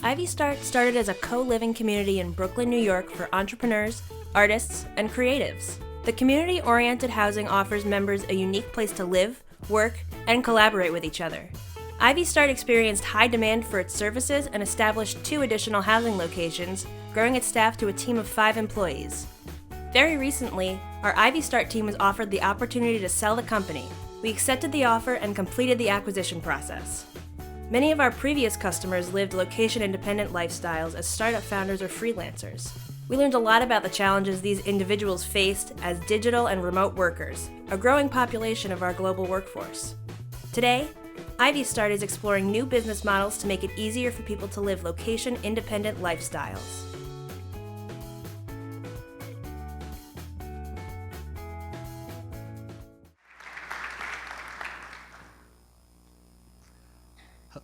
IvyStart started as a co-living community in Brooklyn, New York for entrepreneurs, artists, and creatives. The community-oriented housing offers members a unique place to live, work, and collaborate with each other. IvyStart experienced high demand for its services and established 2 additional housing locations, growing its staff to a team of 5 employees. Very recently, our IvyStart team was offered the opportunity to sell the company. We accepted the offer and completed the acquisition process. Many of our previous customers lived location-independent lifestyles as startup founders or freelancers. We learned a lot about the challenges these individuals faced as digital and remote workers, a growing population of our global workforce. Today, IvyStart is exploring new business models to make it easier for people to live location-independent lifestyles.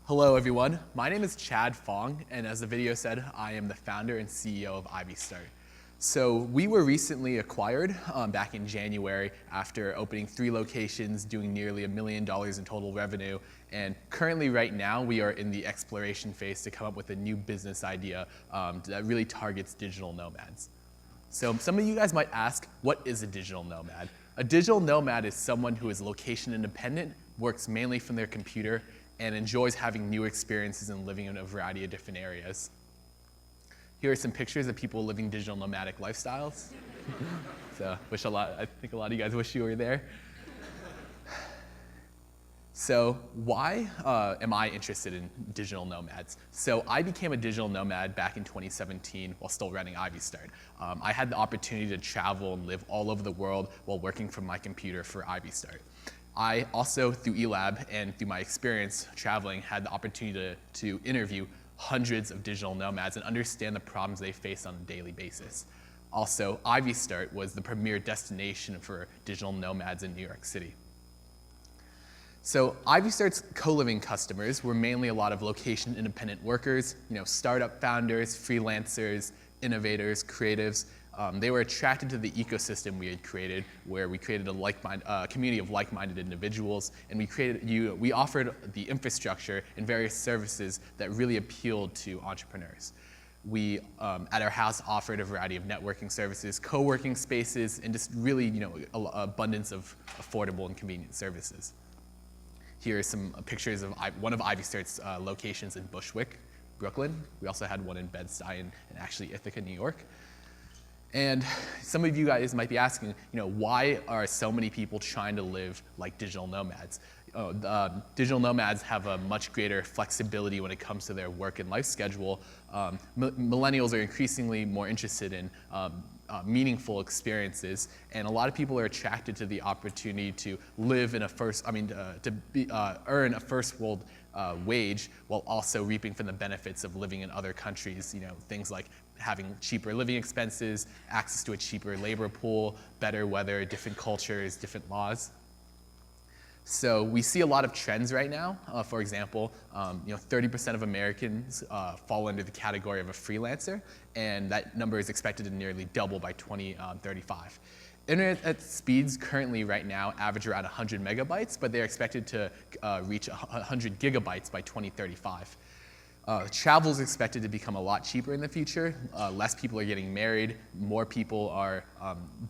Hello everyone, my name is Chad Fong, and as the video said, I am the founder and CEO of IvyStart. So we were recently acquired back in January after opening 3 locations, doing nearly $1 million in total revenue, and currently right now we are in the exploration phase to come up with a new business idea that really targets digital nomads. So some of you guys might ask, what is a digital nomad? A digital nomad is someone who is location independent, works mainly from their computer, and enjoys having new experiences and living in a variety of different areas. Here are some pictures of people living digital nomadic lifestyles. So I think a lot of you guys wish you were there. So why am I interested in digital nomads? So I became a digital nomad back in 2017 while still running IvyStart. I had the opportunity to travel and live all over the world while working from my computer for IvyStart. I also, through eLab and through my experience traveling, had the opportunity to interview hundreds of digital nomads and understand the problems they face on a daily basis. Also, IvyStart was the premier destination for digital nomads in New York City. So IvyStart's co-living customers were mainly a lot of location-independent workers, startup founders, freelancers, innovators, creatives. They were attracted to the ecosystem we had created, where we created a community of like-minded individuals, and we offered the infrastructure and various services that really appealed to entrepreneurs. We, at our house, offered a variety of networking services, co-working spaces, and just really, an abundance of affordable and convenient services. Here are some pictures of one of IvyStart's locations in Bushwick, Brooklyn. We also had one in Bed-Stuy and actually Ithaca, New York. And some of you guys might be asking, why are so many people trying to live like digital nomads? Digital nomads have a much greater flexibility when it comes to their work and life schedule. Millennials are increasingly more interested in meaningful experiences, and a lot of people are attracted to the opportunity to live in earn a first world wage while also reaping from the benefits of living in other countries. Things like having cheaper living expenses, access to a cheaper labor pool, better weather, different cultures, different laws. So we see a lot of trends right now. For example, 30% of Americans fall under the category of a freelancer, and that number is expected to nearly double by 2035. Internet speeds currently right now average around 100 megabytes, but they're expected to reach 100 gigabytes by 2035. Travel is expected to become a lot cheaper in the future. Less people are getting married. More people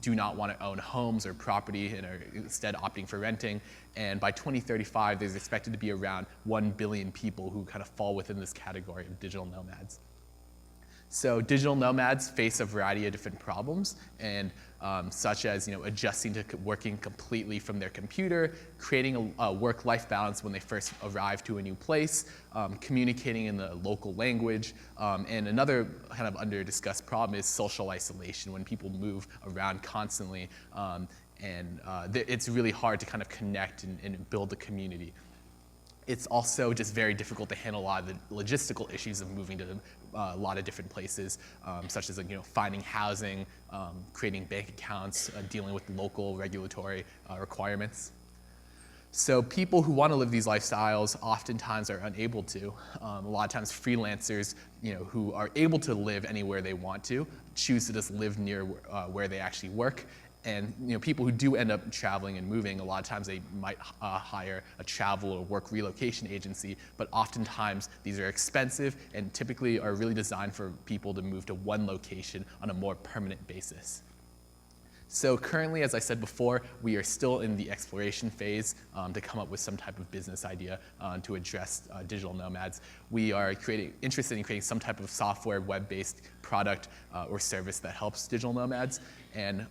do not want to own homes or property and are instead opting for renting. And by 2035, there's expected to be around 1 billion people who kind of fall within this category of digital nomads. So digital nomads face a variety of different problems, and such as adjusting to working completely from their computer, creating a work-life balance when they first arrive to a new place, communicating in the local language, and another kind of under-discussed problem is social isolation when people move around constantly, it's really hard to kind of connect and build a community. It's also just very difficult to handle a lot of the logistical issues of moving to a lot of different places, such as finding housing, creating bank accounts, dealing with local regulatory requirements. So people who want to live these lifestyles oftentimes are unable to. A lot of times freelancers, who are able to live anywhere they want to, choose to just live near where they actually work. And people who do end up traveling and moving, a lot of times they might hire a travel or work relocation agency, but oftentimes these are expensive and typically are really designed for people to move to one location on a more permanent basis. So currently, as I said before, we are still in the exploration phase to come up with some type of business idea to address digital nomads. We are interested in creating some type of software, web-based product or service that helps digital nomads. And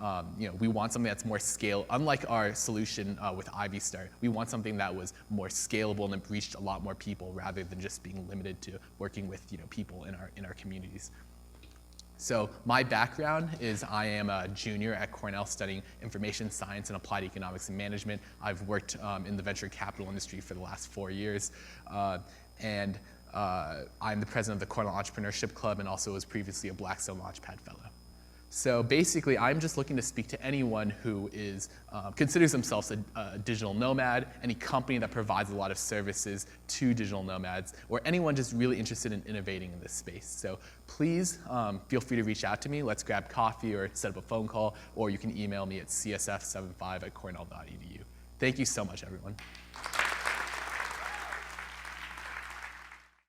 we want something that's more scalable. Unlike our solution with IvyStart, we want something that was more scalable and reached a lot more people rather than just being limited to working with people in our communities. So my background is I am a junior at Cornell studying information science and applied economics and management. I've worked in the venture capital industry for the last 4 years. I'm the president of the Cornell Entrepreneurship Club and also was previously a Blackstone Launchpad Fellow. So basically, I'm just looking to speak to anyone who considers themselves a digital nomad, any company that provides a lot of services to digital nomads, or anyone just really interested in innovating in this space. So please feel free to reach out to me. Let's grab coffee or set up a phone call, or you can email me at csf75@cornell.edu. Thank you so much, everyone.